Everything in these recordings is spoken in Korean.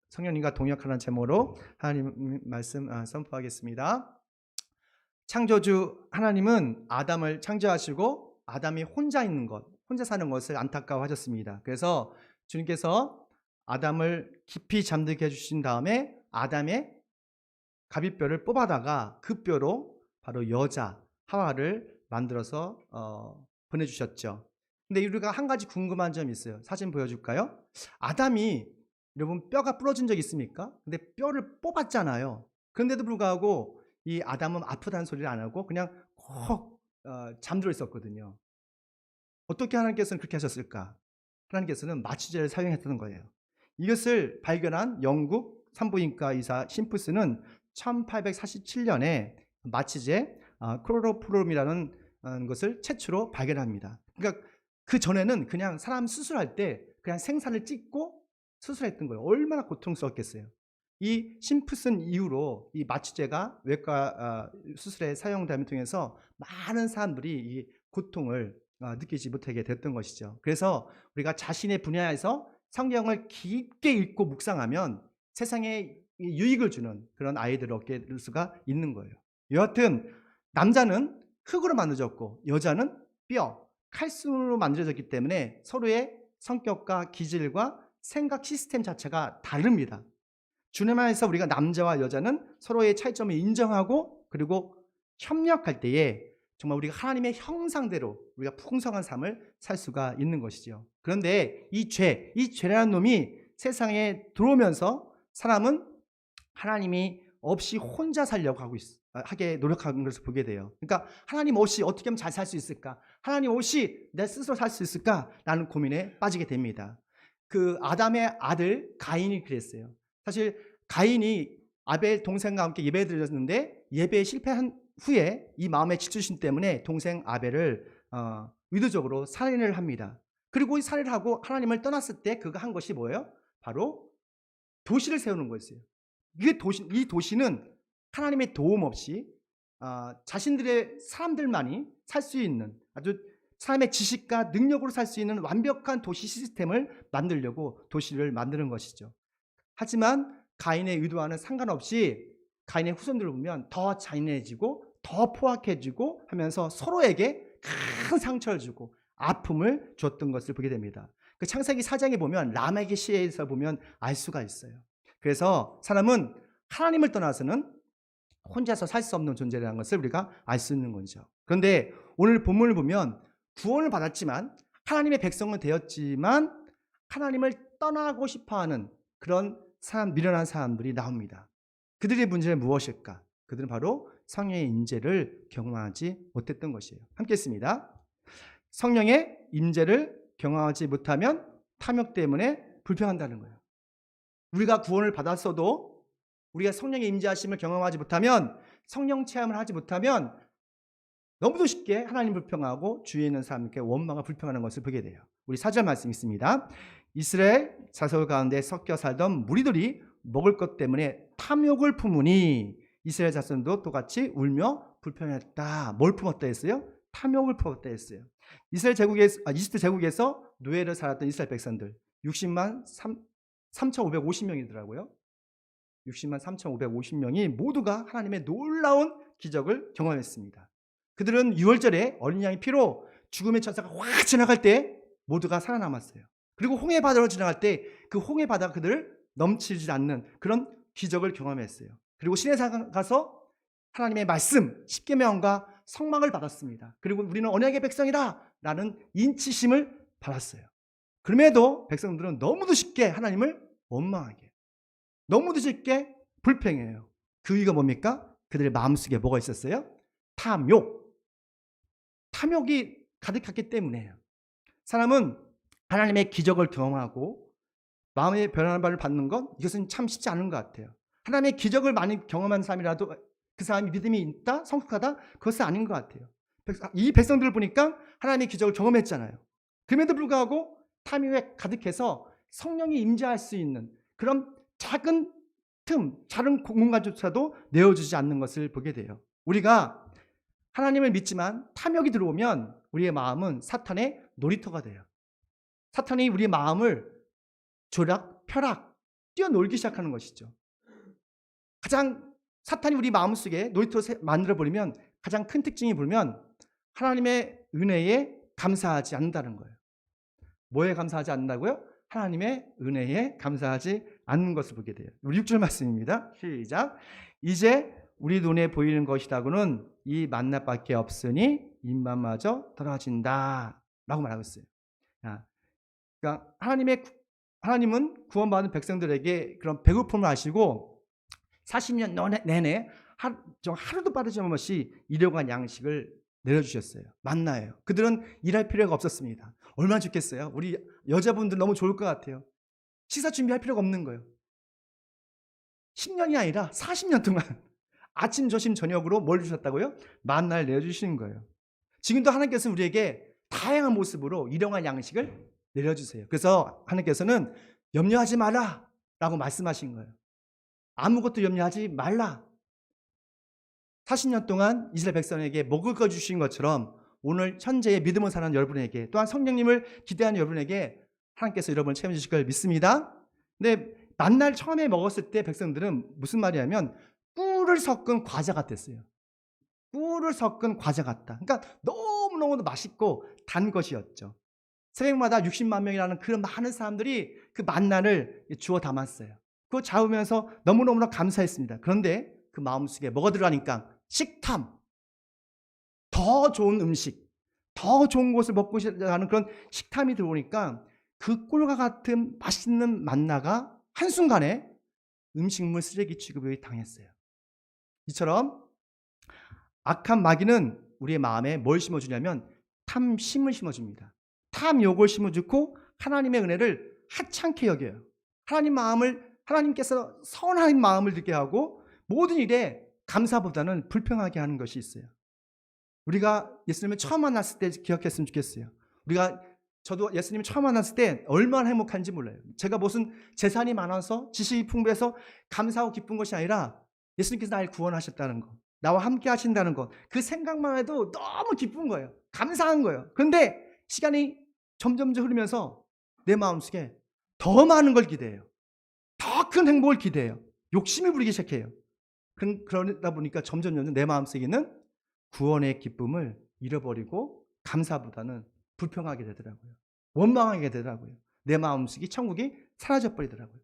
성령님과 동역하는 제목으로 하나님 말씀 선포하겠습니다. 창조주 하나님은 아담을 창조하시고 아담이 혼자 있는 것, 혼자 사는 것을 안타까워하셨습니다. 그래서 주님께서 아담을 깊이 잠들게 해주신 다음에 아담의 갈비뼈를 뽑아다가 그 뼈로 바로 여자 하와를 만들어서 보내주셨죠. 근데 우리가 한 가지 궁금한 점이 있어요. 사진 보여줄까요? 아담이 여러분 뼈가 부러진 적 있습니까? 근데 뼈를 뽑았잖아요. 그런데도 불구하고 이 아담은 아프다는 소리를 안 하고 그냥 콕 잠들어 있었거든요. 어떻게 하나님께서는 그렇게 하셨을까? 하나님께서는 마취제를 사용했던 거예요. 이것을 발견한 영국 산부인과 의사 심프스는 1847년에 마취제 클로로프롬이라는 것을 최초로 발견합니다. 그러니까 그 전에는 그냥 사람 수술할 때 그냥 생사를 찍고 수술했던 거예요. 얼마나 고통스럽겠어요. 이 심프슨 이후로 이 마취제가 외과 수술에 사용됨을 통해서 많은 사람들이 이 고통을 느끼지 못하게 됐던 것이죠. 그래서 우리가 자신의 분야에서 성경을 깊게 읽고 묵상하면 세상에 유익을 주는 그런 아이들을 얻게 될 수가 있는 거예요. 여하튼 남자는 흙으로 만들어졌고 여자는 뼈, 칼슘으로 만들어졌기 때문에 서로의 성격과 기질과 생각 시스템 자체가 다릅니다. 주님 안에서 우리가 남자와 여자는 서로의 차이점을 인정하고 그리고 협력할 때에 정말 우리가 하나님의 형상대로 우리가 풍성한 삶을 살 수가 있는 것이죠. 그런데 이 죄라는 놈이 세상에 들어오면서 사람은 하나님이 없이 혼자 살려고 하게 노력하는 것을 보게 돼요. 그러니까 하나님 없이 어떻게 하면 잘 살 수 있을까? 하나님 없이 내 스스로 살 수 있을까? 라는 고민에 빠지게 됩니다. 그 아담의 아들 가인이 그랬어요. 사실 가인이 아벨 동생과 함께 예배 드렸는데 예배에 실패한 후에 이 마음의 질투심 때문에 동생 아벨을 의도적으로 살인을 합니다. 그리고 이 살인을 하고 하나님을 떠났을 때 그가 한 것이 뭐예요? 바로 도시를 세우는 거였어요. 이 도시는 하나님의 도움 없이 자신들의 사람들만이 살 수 있는 아주 사람의 지식과 능력으로 살 수 있는 완벽한 도시 시스템을 만들려고 도시를 만드는 것이죠. 하지만 가인의 의도와는 상관없이 가인의 후손들을 보면 더 잔인해지고 더 포악해지고 하면서 서로에게 큰 상처를 주고 아픔을 줬던 것을 보게 됩니다. 그 창세기 4장에 보면 람에게 시에서 보면 알 수가 있어요. 그래서 사람은 하나님을 떠나서는 혼자서 살 수 없는 존재라는 것을 우리가 알 수 있는 거죠. 그런데 오늘 본문을 보면 구원을 받았지만 하나님의 백성은 되었지만 하나님을 떠나고 싶어하는 그런 미련한 사람들이 나옵니다. 그들의 문제는 무엇일까? 그들은 바로 성령의 임재를 경험하지 못했던 것이에요. 함께 했습니다. 성령의 임재를 경험하지 못하면 탐욕 때문에 불평한다는 거예요. 우리가 구원을 받았어도 우리가 성령의 임재하심을 경험하지 못하면 성령 체험을 하지 못하면 너무도 쉽게 하나님 불평하고 주위에 있는 사람께 원망과 불평하는 것을 보게 돼요. 우리 4절 말씀 있습니다. 이스라엘 자손 가운데 섞여 살던 무리들이 먹을 것 때문에 탐욕을 품으니 이스라엘 자손도 똑같이 울며 불평했다. 뭘 품었다 했어요? 탐욕을 품었다 했어요. 이집트 제국에서 노예를 살았던 이스라엘 백성들 60만 3,550명이더라고요. 60만 3,550명이 모두가 하나님의 놀라운 기적을 경험했습니다. 그들은 6월절에 어린 양의 피로 죽음의 천사가 확 지나갈 때 모두가 살아남았어요. 그리고 홍해 바다로 지나갈 때 그 홍해 바다가 그들을 넘치지 않는 그런 기적을 경험했어요. 그리고 시내산 가서 하나님의 말씀, 십계명과 성막을 받았습니다. 그리고 우리는 언약의 백성이다 라는 인치심을 받았어요. 그럼에도 백성들은 너무도 쉽게 하나님을 원망하게, 너무도 쉽게 불평해요. 그 이유가 뭡니까? 그들의 마음속에 뭐가 있었어요? 탐욕이 가득했기 때문에요. 사람은 하나님의 기적을 경험하고 마음의 변화를 받는 것, 이것은 참 쉽지 않은 것 같아요. 하나님의 기적을 많이 경험한 사람이라도 그 사람이 믿음이 있다, 성숙하다, 그것은 아닌 것 같아요. 이 백성들을 보니까 하나님의 기적을 경험했잖아요. 그럼에도 불구하고 탐욕에 가득해서 성령이 임재할 수 있는 그런 작은 작은 공간조차도 내어주지 않는 것을 보게 돼요. 우리가 하나님을 믿지만 탐욕이 들어오면 우리의 마음은 사탄의 놀이터가 돼요. 사탄이 우리의 마음을 벼락, 뛰어놀기 시작하는 것이죠. 가장 사탄이 우리 마음속에 놀이터로 만들어버리면 가장 큰 특징이 보면 하나님의 은혜에 감사하지 않는다는 거예요. 뭐에 감사하지 않는다고요? 하나님의 은혜에 감사하지 않는 것을 보게 돼요. 우리 6절 말씀입니다. 시작. 이제 우리 눈에 보이는 것이라고는 이 만나밖에 없으니 입맛마저 떨어진다 라고 말하고 있어요. 그러니까 하나님은 구원받은 백성들에게 그런 배고픔을 아시고 40년 내내 하루도 빠르지 않은 것이 일용할 양식을 내려주셨어요. 만나예요. 그들은 일할 필요가 없었습니다. 얼마나 좋겠어요. 우리 여자분들 너무 좋을 것 같아요. 식사 준비할 필요가 없는 거예요. 10년이 아니라 40년 동안 아침, 점심, 저녁으로 뭘 주셨다고요? 만나를 내려주시는 거예요. 지금도 하나님께서는 우리에게 다양한 모습으로 일용할 양식을 내려주세요. 그래서 하나님께서는 염려하지 마라 라고 말씀하신 거예요. 아무것도 염려하지 말라. 40년 동안 이스라엘 백성에게 먹을 거 주신 것처럼 오늘 현재의 믿음을 사는 여러분에게 또한 성령님을 기대하는 여러분에게 하나님께서 여러분을 채워 주실 걸 믿습니다. 근데 만날 처음에 먹었을 때 백성들은 무슨 말이냐면 꿀을 섞은 과자 같았어요. 꿀을 섞은 과자 같다. 그러니까 너무너무 맛있고 단 것이었죠. 새벽마다 60만 명이라는 그런 많은 사람들이 그 만나를 주워 담았어요. 그거 잡으면서 너무너무나 감사했습니다. 그런데 그 마음속에 뭐가 들어가니까 식탐, 더 좋은 음식, 더 좋은 것을 먹고 싶다는 그런 식탐이 들어오니까 그 꿀과 같은 맛있는 만나가 한순간에 음식물 쓰레기 취급을 당했어요. 이처럼 악한 마귀는 우리의 마음에 뭘 심어주냐면 탐심을 심어줍니다. 탐욕을 심어주고 하나님의 은혜를 하찮게 여겨요. 하나님께서 선한 마음을 듣게 하고 모든 일에 감사보다는 불평하게 하는 것이 있어요. 우리가 예수님을 처음 만났을 때 기억했으면 좋겠어요. 저도 예수님을 처음 만났을 때 얼마나 행복한지 몰라요. 제가 무슨 재산이 많아서 지식이 풍부해서 감사하고 기쁜 것이 아니라 예수님께서 나를 구원하셨다는 것, 나와 함께 하신다는 것, 그 생각만 해도 너무 기쁜 거예요. 감사한 거예요. 그런데 시간이 점점 흐르면서 내 마음속에 더 많은 걸 기대해요. 더 큰 행복을 기대해요. 욕심이 부리기 시작해요. 그러다 보니까 점점 내 마음속에는 구원의 기쁨을 잃어버리고 감사보다는 불평하게 되더라고요. 원망하게 되더라고요. 내 마음속이 천국이 사라져버리더라고요.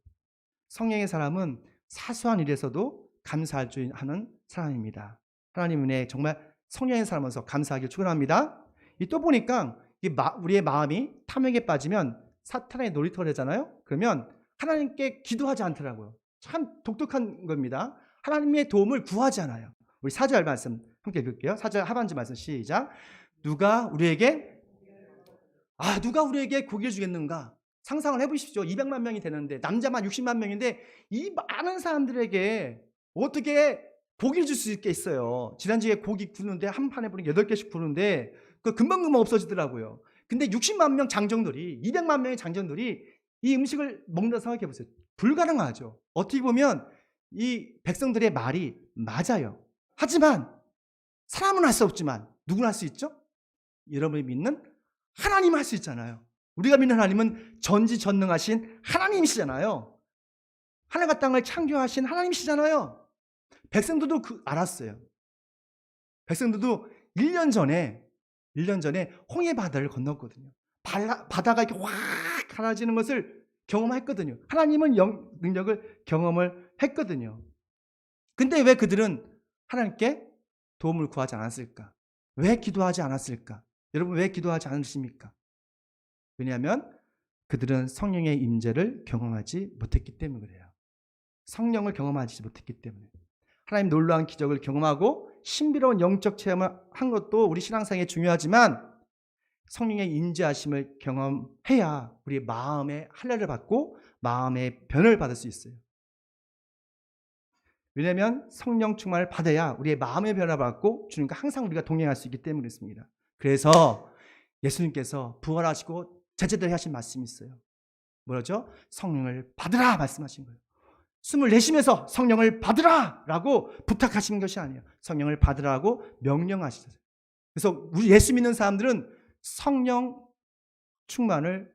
성령의 사람은 사소한 일에서도 감사할 줄 아는 사람입니다. 하나님 은혜에 정말 성령의 사람으로서 감사하길 축원합니다. 또 보니까 우리의 마음이 탐욕에 빠지면 사탄의 놀이터가 되잖아요. 그러면 하나님께 기도하지 않더라고요. 참 독특한 겁니다. 하나님의 도움을 구하지 않아요. 우리 4절 말씀 함께 읽을게요. 4절 하반절 말씀 시작. 누가 우리에게 고기를 주겠는가? 상상을 해보십시오. 200만 명이 되는데 남자만 60만 명인데 이 많은 사람들에게 어떻게 고기를 줄 수 있겠어요. 지난주에 고기 구우는데 한 판에 보니까 8개씩 구우는데 그 금방 없어지더라고요. 근데 60만 명 장정들이 200만 명의 장정들이 이 음식을 먹는다 생각해 보세요. 불가능하죠. 어떻게 보면 이 백성들의 말이 맞아요. 하지만 사람은 할 수 없지만 누구나 할 수 있죠? 여러분이 믿는 하나님은 할 수 있잖아요. 우리가 믿는 하나님은 전지전능하신 하나님이시잖아요. 하늘과 땅을 창조하신 하나님이시잖아요. 백성들도 알았어요. 백성들도 1년 전에 홍해 바다를 건넜거든요. 바다가 이렇게 확 갈라지는 것을 경험했거든요. 하나님은 능력을 경험을 했거든요. 근데 왜 그들은 하나님께 도움을 구하지 않았을까? 왜 기도하지 않았을까? 여러분 왜 기도하지 않으십니까? 왜냐하면 그들은 성령의 임재를 경험하지 못했기 때문에 그래요. 성령을 경험하지 못했기 때문에. 하나님 놀라운 기적을 경험하고 신비로운 영적 체험을 한 것도 우리 신앙생활에 중요하지만 성령의 임재하심을 경험해야 우리 마음의 할례를 받고 마음의 변을 받을 수 있어요. 왜냐하면 성령 충만을 받아야 우리의 마음의 변화를 받고 주님과 항상 우리가 동행할 수 있기 때문에 그렇습니다. 그래서 예수님께서 부활하시고 제자들에게 하신 말씀이 있어요. 뭐죠? 성령을 받으라 말씀하신 거예요. 숨을 내쉬면서 성령을 받으라 라고 부탁하시는 것이 아니에요. 성령을 받으라고 명령하시잖아요. 그래서 우리 예수 믿는 사람들은 성령 충만을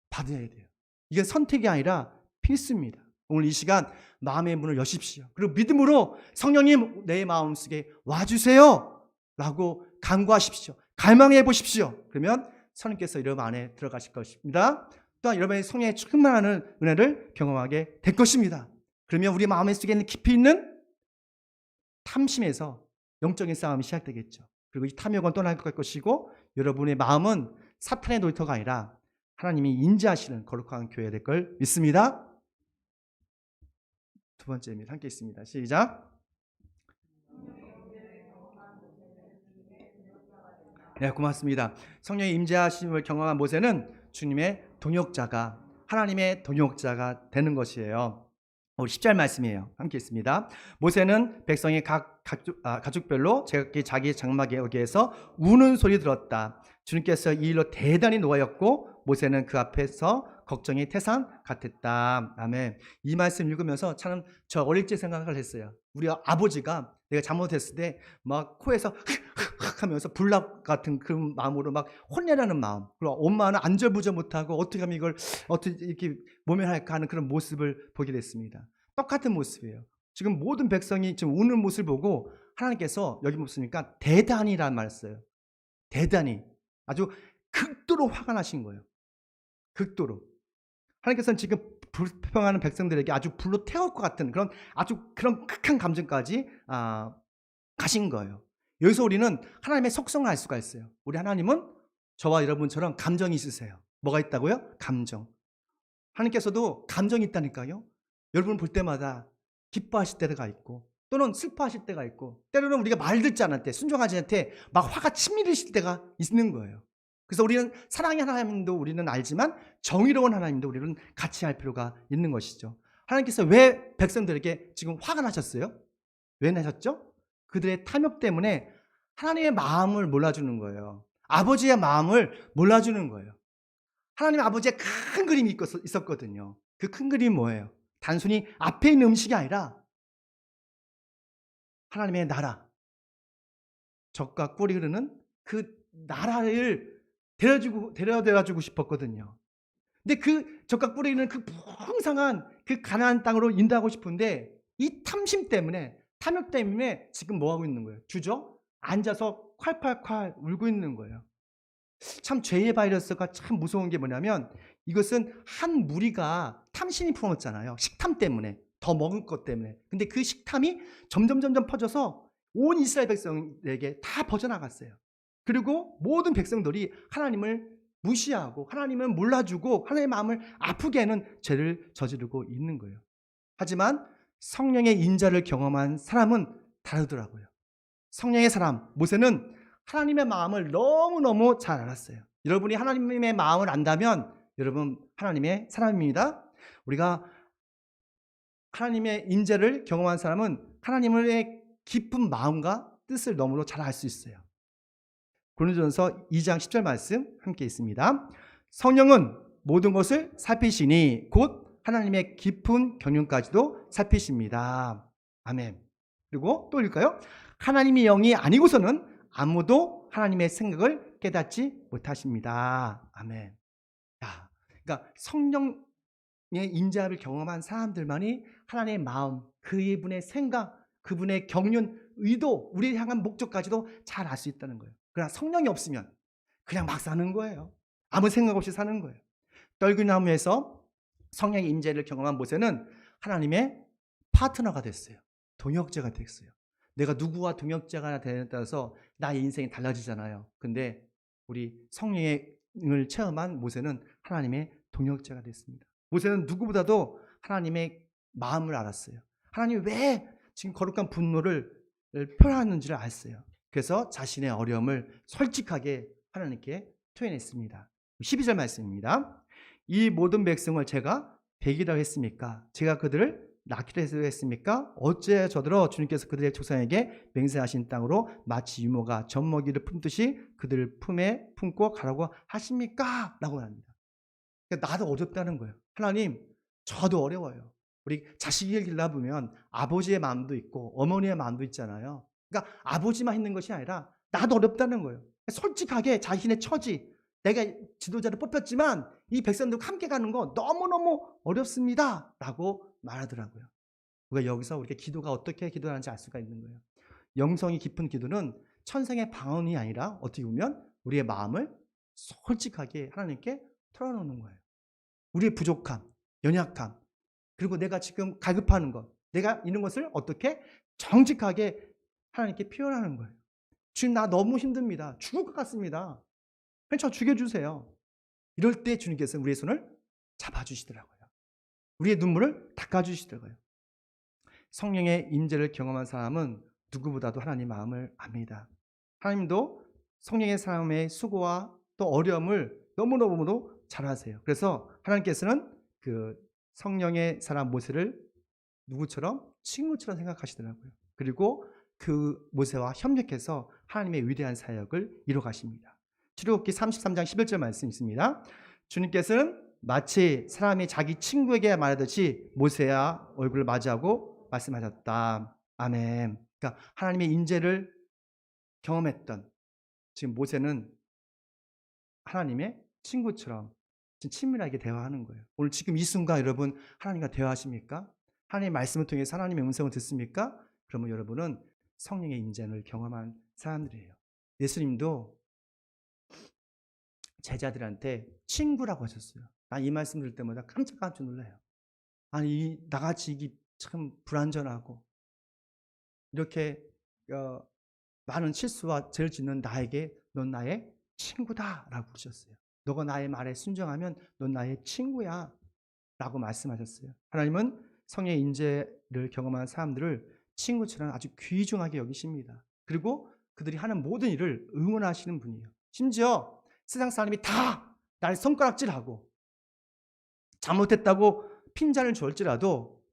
받아야 돼요. 이게 선택이 아니라 필수입니다. 오늘 이 시간 마음의 문을 여십시오. 그리고 믿음으로 성령님 내 마음속에 와주세요 라고 간구하십시오. 갈망해 보십시오. 그러면 성령께서 여러분 안에 들어가실 것입니다. 또한 여러분의 성령의 충만한 은혜를 경험하게 될 것입니다. 그러면 우리 마음 속에 있는 깊이 있는 탐심에서 영적인 싸움이 시작되겠죠. 그리고 이 탐욕은 떠날 것이고 여러분의 마음은 사탄의 놀이터가 아니라 하나님이 인자하시는 거룩한 교회가 될 걸 믿습니다. 두 번째입니다. 함께 있습니다. 시작. 네, 고맙습니다. 성령의 임재하심을 경험한 모세는 주님의 동역자가, 하나님의 동역자가 되는 것이에요. 우리 10절 말씀이에요. 함께 있습니다. 모세는 백성이 가족별로 자기 장막에 여기에서 우는 소리 들었다. 주님께서 이 일로 대단히 노하였고 모세는 그 앞에서 걱정이 태산 같았다. 아멘. 이 말씀 읽으면서 참 저 어릴 때 생각을 했어요. 우리 아버지가 내가 잘못했을 때 막 코에서 하면서 불락 같은 그 마음으로 막 혼내라는 마음. 그리고 엄마는 안절부절 못하고 어떻게 하면 이걸 어떻게 이렇게 모면할까 하는 그런 모습을 보게 됐습니다. 똑같은 모습이에요. 지금 모든 백성이 지금 우는 모습을 보고 하나님께서 여기 보시니까 대단히라는 말을 써요. 대단히. 아주 극도로 화가 나신 거예요. 극도로. 하나님께서는 지금 불평하는 백성들에게 아주 불로 태울 것 같은 그런 아주 그런 극한 감정까지 가신 거예요. 여기서 우리는 하나님의 속성을 알 수가 있어요. 우리 하나님은 저와 여러분처럼 감정이 있으세요. 뭐가 있다고요? 감정. 하나님께서도 감정이 있다니까요. 여러분 볼 때마다 기뻐하실 때가 있고 또는 슬퍼하실 때가 있고 때로는 우리가 말 듣지 않을 때 순종하지 않을 때 막 화가 치밀으실 때가 있는 거예요. 그래서 우리는 사랑의 하나님도 우리는 알지만 정의로운 하나님도 우리는 같이 할 필요가 있는 것이죠. 하나님께서 왜 백성들에게 지금 화가 나셨어요? 왜 나셨죠? 그들의 탐욕 때문에 하나님의 마음을 몰라주는 거예요. 아버지의 마음을 몰라주는 거예요. 하나님 아버지의 큰 그림이 있었거든요. 그 큰 그림이 뭐예요? 단순히 앞에 있는 음식이 아니라 하나님의 나라, 젖과 꿀이 흐르는 그 나라를 데려다주고 싶었거든요. 근데 그 젖과 꿀이 흐르는 그 풍성한 그 가나안 땅으로 인도하고 싶은데 이 탐심 때문에 탐욕 때문에 지금 뭐 하고 있는 거예요? 주저 앉아서 콸콸콸 울고 있는 거예요. 참 죄의 바이러스가 참 무서운 게 뭐냐면 이것은 한 무리가 탐심이 품었잖아요. 식탐 때문에 더 먹을 것 때문에. 근데 그 식탐이 점점 퍼져서 온 이스라엘 백성에게 다 퍼져나갔어요. 그리고 모든 백성들이 하나님을 무시하고 하나님을 몰라주고 하나님의 마음을 아프게 하는 죄를 저지르고 있는 거예요. 하지만 성령의 인자를 경험한 사람은 다르더라고요. 성령의 사람 모세는 하나님의 마음을 너무너무 잘 알았어요. 여러분이 하나님의 마음을 안다면 여러분 하나님의 사람입니다. 우리가 하나님의 인재를 경험한 사람은 하나님의 깊은 마음과 뜻을 너무나 잘 알 수 있어요. 고린도전서 2장 10절 말씀 함께 있습니다. 성령은 모든 것을 살피시니 곧 하나님의 깊은 경륜까지도 살피십니다. 아멘. 그리고 또 읽을까요? 하나님의 영이 아니고서는 아무도 하나님의 생각을 깨닫지 못하십니다. 아멘. 야, 그러니까 성령의 인자를 경험한 사람들만이 하나님의 마음, 그분의 생각, 그분의 경륜, 의도, 우리를 향한 목적까지도 잘 알 수 있다는 거예요. 그러나 성령이 없으면 그냥 막 사는 거예요. 아무 생각 없이 사는 거예요. 떨기나무에서 성령의 인재를 경험한 모세는 하나님의 파트너가 됐어요. 동역자가 됐어요. 내가 누구와 동역자가 되느냐에 따라서 나의 인생이 달라지잖아요. 근데 우리 성령을 체험한 모세는 하나님의 동역자가 됐습니다. 모세는 누구보다도 하나님의 마음을 알았어요. 하나님이 왜 지금 거룩한 분노를 표현하는지를 알았어요. 그래서 자신의 어려움을 솔직하게 하나님께 토해냈습니다. 12절 말씀입니다. 이 모든 백성을 제가 백이라고 했습니까? 제가 그들을 낳기로 했습니까? 어째 저들어 주님께서 그들의 조상에게 맹세하신 땅으로 마치 유모가 젖먹이를 품듯이 그들을 품에 품고 가라고 하십니까? 라고 합니다. 그러니까 나도 어렵다는 거예요. 하나님, 저도 어려워요. 우리 자식을 길러보면 아버지의 마음도 있고 어머니의 마음도 있잖아요. 그러니까 아버지만 있는 것이 아니라 나도 어렵다는 거예요. 솔직하게 자신의 처지, 내가 지도자를 뽑혔지만 이 백성들과 함께 가는 거 너무너무 어렵습니다 라고 말하더라고요. 우리가 여기서 우리가 기도가 어떻게 기도하는지 알 수가 있는 거예요. 영성이 깊은 기도는 천상의 방언이 아니라 어떻게 보면 우리의 마음을 솔직하게 하나님께 털어놓는 거예요. 우리의 부족함, 연약함, 그리고 내가 지금 갈급하는 것, 내가 있는 것을 어떻게 정직하게 하나님께 표현하는 거예요. 주님, 나 너무 힘듭니다. 죽을 것 같습니다. 그냥 저 죽여주세요. 이럴 때 주님께서 우리의 손을 잡아주시더라고요. 우리의 눈물을 닦아주시더라고요. 성령의 임재를 경험한 사람은 누구보다도 하나님 마음을 압니다. 하나님도 성령의 사람의 수고와 또 어려움을 너무너무도 잘 아세요. 그래서 하나님께서는 그 성령의 사람 모세를 누구처럼? 친구처럼 생각하시더라고요. 그리고 그 모세와 협력해서 하나님의 위대한 사역을 이뤄 가십니다. 출애굽기 33장 11절 말씀 있습니다. 주님께서는 마치 사람이 자기 친구에게 말하듯이 모세야 얼굴을 맞이하고 말씀하셨다. 아멘. 그러니까 하나님의 임재를 경험했던 지금 모세는 하나님의 친구처럼 친밀하게 대화하는 거예요. 오늘 지금 이 순간 여러분 하나님과 대화하십니까? 하나님의 말씀을 통해서 하나님의 음성을 듣습니까? 그러면 여러분은 성령의 임재를 경험한 사람들이에요. 예수님도 제자들한테 친구라고 하셨어요. 난 이 말씀 들을 때마다 깜짝깜짝 놀라요. 아니 나같이 이게 참 불완전하고 이렇게 많은 실수와 죄를 짓는 나에게 넌 나의 친구다라고 부르셨어요. 너가 나의 말에 순종하면 넌 나의 친구야 라고 말씀하셨어요. 하나님은 성령의 인재를 경험한 사람들을 친구처럼 아주 귀중하게 여기십니다. 그리고 그들이 하는 모든 일을 응원하시는 분이에요. 심지어 세상 사람이 다 날 손가락질하고 잘못했다고 핀잔을 줄지라도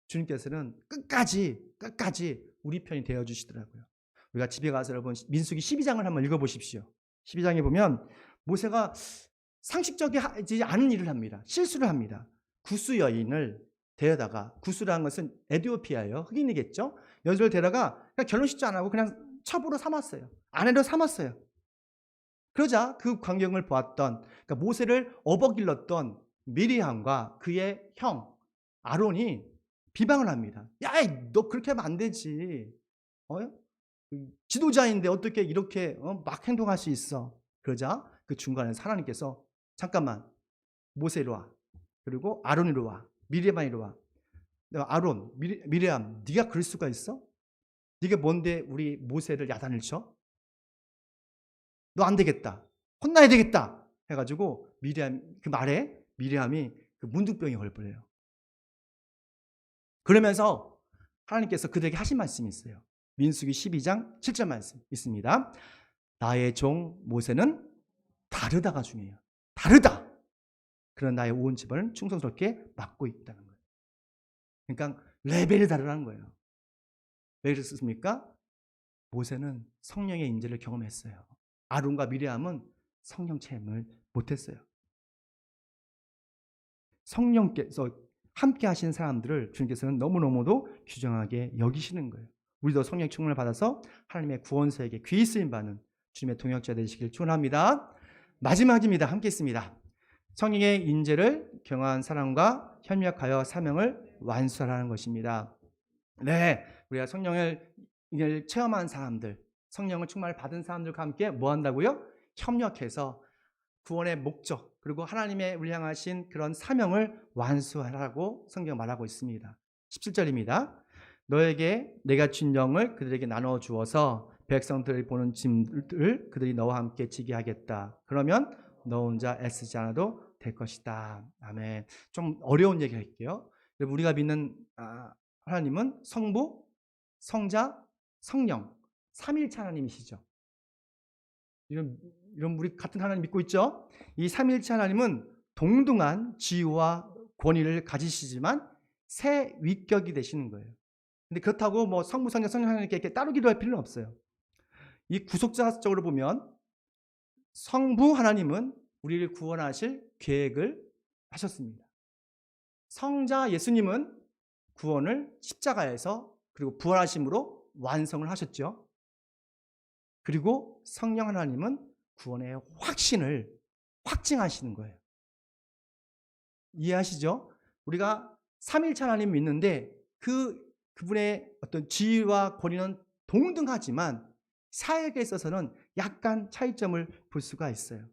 주님께서는 끝까지 우리 편이 되어주시더라고요. 우리가 집에 가서 여러분 민수기 12장을 한번 읽어보십시오. 12장에 보면 모세가 상식적이지 않은 일을 합니다. 실수를 합니다. 구스 여인을 데려다가, 구스라는 것은 에티오피아예요. 흑인이겠죠. 여자를 데려다가 그냥 결혼식도 안 하고 그냥 첩으로 삼았어요. 아내로 삼았어요. 그러자 그 광경을 보았던, 그러니까 모세를 업어길렀던 미리암과 그의 형 아론이 비방을 합니다. 야, 너 그렇게 하면 안 되지. 지도자인데 어떻게 이렇게 막 행동할 수 있어. 그러자 그 중간에서 하나님께서 잠깐만 모세 이리 와. 그리고 아론 이리 와. 미리암 이리 와. 아론, 미리암 네가 그럴 수가 있어? 네가 뭔데 우리 모세를 야단을 쳐? 너 안 되겠다. 혼나야 되겠다. 해가지고 미리암 그 말에 미리암이 그 문둥병이 걸려요. 그러면서 하나님께서 그들에게 하신 말씀이 있어요. 민수기 12장 7절 말씀 있습니다. 나의 종 모세는 다르다가 중요해요. 다르다. 그런 나의 온 집안을 충성스럽게 맡고 있다는 거예요. 그러니까 레벨이 다르다는 거예요. 왜 그랬습니까? 모세는 성령의 인재를 경험했어요. 아론과 미리암은 성령 체험을 못했어요. 성령께서 함께 하신 사람들을 주님께서는 너무너무도 귀중하게 여기시는 거예요. 우리도 성령 충만을 받아서 하나님의 구원서에게 귀히 쓰임받는 주님의 동역자 되시길 축원합니다. 마지막입니다. 함께 있습니다. 성령의 인재를 경험한 사람과 협력하여 사명을 완수하라는 것입니다. 네, 우리가 성령을 체험한 사람들, 성령을 충만을 받은 사람들과 함께 뭐 한다고요? 협력해서 구원의 목적 그리고 하나님의 우리 향하신 그런 사명을 완수하라고 성경 말하고 있습니다. 17절입니다. 너에게 내가 준 영을 그들에게 나눠 주어서 백성들이 보는 짐을 그들이 너와 함께 지게 하겠다. 그러면 너 혼자 애쓰지 않아도 될 것이다. 아멘. 좀 어려운 얘기 할게요. 우리가 믿는 하나님은 성부, 성자, 성령 삼일체 하나님이시죠. 이런 우리 같은 하나님 믿고 있죠? 이 삼일체 하나님은 동등한 지위와 권위를 가지시지만 세 위격이 되시는 거예요. 근데 그렇다고 뭐 성부, 성자, 성령 하나님께 이렇게 따로 기도할 필요는 없어요. 이 구속자적으로 보면 성부 하나님은 우리를 구원하실 계획을 하셨습니다. 성자 예수님은 구원을 십자가에서 그리고 부활하심으로 완성을 하셨죠. 그리고 성령 하나님은 구원의 확신을 확증하시는 거예요. 이해하시죠? 우리가 삼일체 하나님 믿는데 그분의 어떤 지위와 권위는 동등하지만 사역에 있어서는 약간 차이점을 볼 수가 있어요.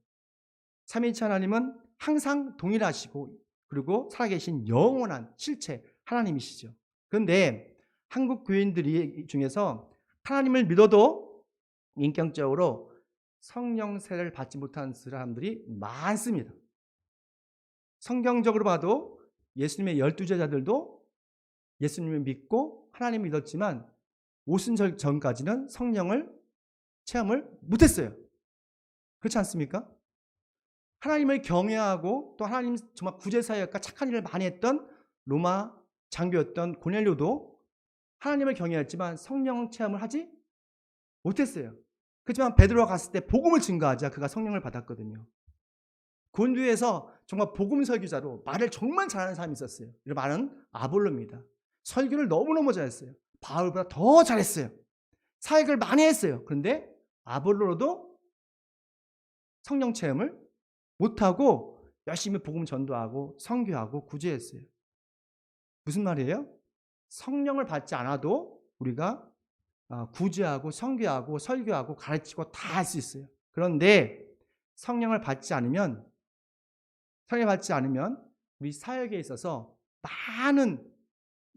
삼일체 하나님은 항상 동일하시고 그리고 살아계신 영원한 실체 하나님이시죠. 그런데 한국 교인들이 중에서 하나님을 믿어도 인격적으로 성령 세례를 받지 못한 사람들이 많습니다. 성경적으로 봐도 예수님의 12제자들도 예수님을 믿고 하나님 믿었지만 오순절 전까지는 성령을 체험을 못했어요. 그렇지 않습니까? 하나님을 경외하고 또 하나님 정말 구제사역과 착한 일을 많이 했던 로마 장교였던 고넬료도 하나님을 경외했지만 성령 체험을 하지 못했어요. 그렇지만 베드로가 갔을 때 복음을 증거하자 그가 성령을 받았거든요. 곤두에서 정말 복음 설교자로 말을 정말 잘하는 사람이 있었어요. 이 말은 아볼로입니다. 설교를 너무너무 잘했어요. 바울보다 더 잘했어요. 사역을 많이 했어요. 그런데 아볼로로도 성령 체험을 못하고 열심히 복음 전도하고 선교하고 구제했어요. 무슨 말이에요? 성령을 받지 않아도 우리가 구제하고 선교하고 설교하고 가르치고 다 할 수 있어요. 그런데 성령을 받지 않으면 우리 사역에 있어서 많은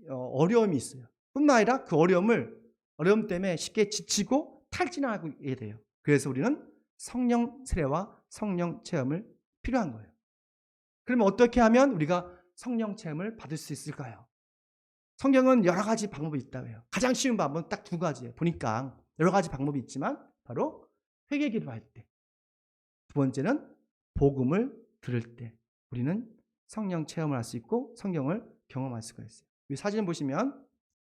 어려움이 있어요. 뿐만 아니라 그 어려움 때문에 쉽게 지치고 탈진하게 돼요. 그래서 우리는 성령 세례와 성령 체험을 필요한 거예요. 그러면 어떻게 하면 우리가 성령 체험을 받을 수 있을까요? 성경은 여러 가지 방법이 있다고 해요. 가장 쉬운 방법은 딱 두 가지예요. 보니까 여러 가지 방법이 있지만 바로 회개 기도할 때, 두 번째는 복음을 들을 때 우리는 성령 체험을 할 수 있고 성경을 경험할 수가 있어요. 이 사진 보시면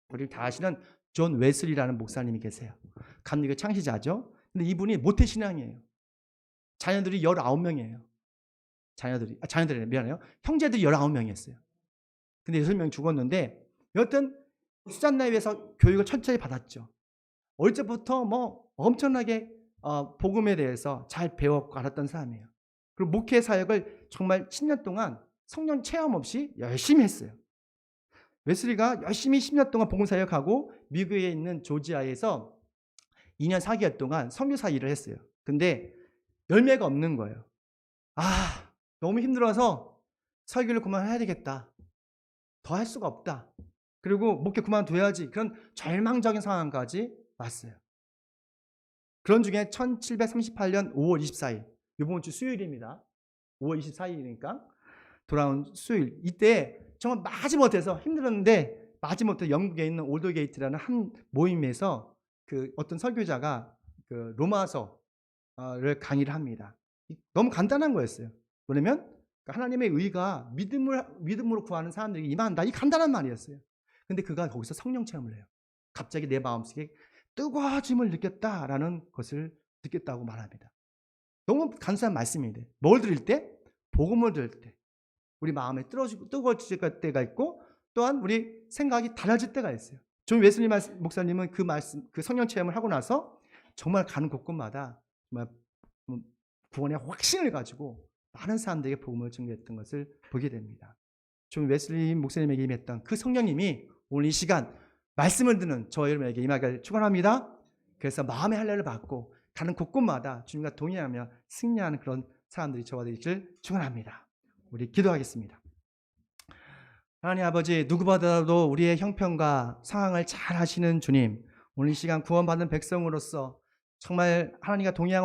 우리 다 아시는 존 웨슬리라는 목사님이 계세요. 감리교 창시자죠. 근데 이분이 모태신앙이에요. 자녀들이 19명이에요. 자녀들이 미안해요. 형제들이 19명이었어요. 근데 6명이 죽었는데 여튼 수잔나이에서 교육을 철저히 받았죠. 어릴 때부터 엄청나게 복음에 대해서 잘 배웠고 알았던 사람이에요. 그리고 목회 사역을 정말 10년 동안 성령 체험 없이 열심히 했어요. 웨슬리가 열심히 10년 동안 복음 사역하고 미국에 있는 조지아에서 2년 4개월 동안 선교사 일을 했어요. 근데 열매가 없는 거예요. 너무 힘들어서 설교를 그만해야 되겠다. 더 할 수가 없다. 그리고 목회 그만둬야지. 그런 절망적인 상황까지 왔어요. 그런 중에 1738년 5월 24일, 이번 주 수요일입니다. 5월 24일이니까 돌아온 수요일. 이때 정말 마지못해서 힘들었는데 마지못해 영국에 있는 올더게이트라는 한 모임에서 어떤 설교자가 로마서를 강의를 합니다. 너무 간단한 거였어요. 뭐냐면 하나님의 의가 믿음으로 구하는 사람들에게 임한다. 이 간단한 말이었어요. 근데 그가 거기서 성령 체험을 해요. 갑자기 내 마음속에 뜨거워짐을 느꼈다라는 것을 느꼈다고 말합니다. 너무 간단한 말씀인데 뭘 들을 때? 복음을 들을 때 우리 마음에 뜨거워질 때가 있고 또한 우리 생각이 달라질 때가 있어요. 존 웨슬리 목사님은 그 성령 체험을 하고 나서 정말 가는 곳곳마다 정말 구원의 확신을 가지고 많은 사람들에게 복음을 증거했던 것을 보게 됩니다. 존 웨슬리 목사님에게 임했던 그 성령님이 오늘 이 시간 말씀을 듣는 저 여러분에게 임하기를 축원합니다. 그래서 마음의 할례를 받고 가는 곳곳마다 주님과 동행하며 승리하는 그런 사람들이 저와 되기를 축원합니다. 우리 기도하겠습니다. 하나님 아버지, 누구보다도 우리의 형편과 상황을 잘 아시는 주님, 오늘 이 시간 구원받은 백성으로서 정말 하나님과 동행하고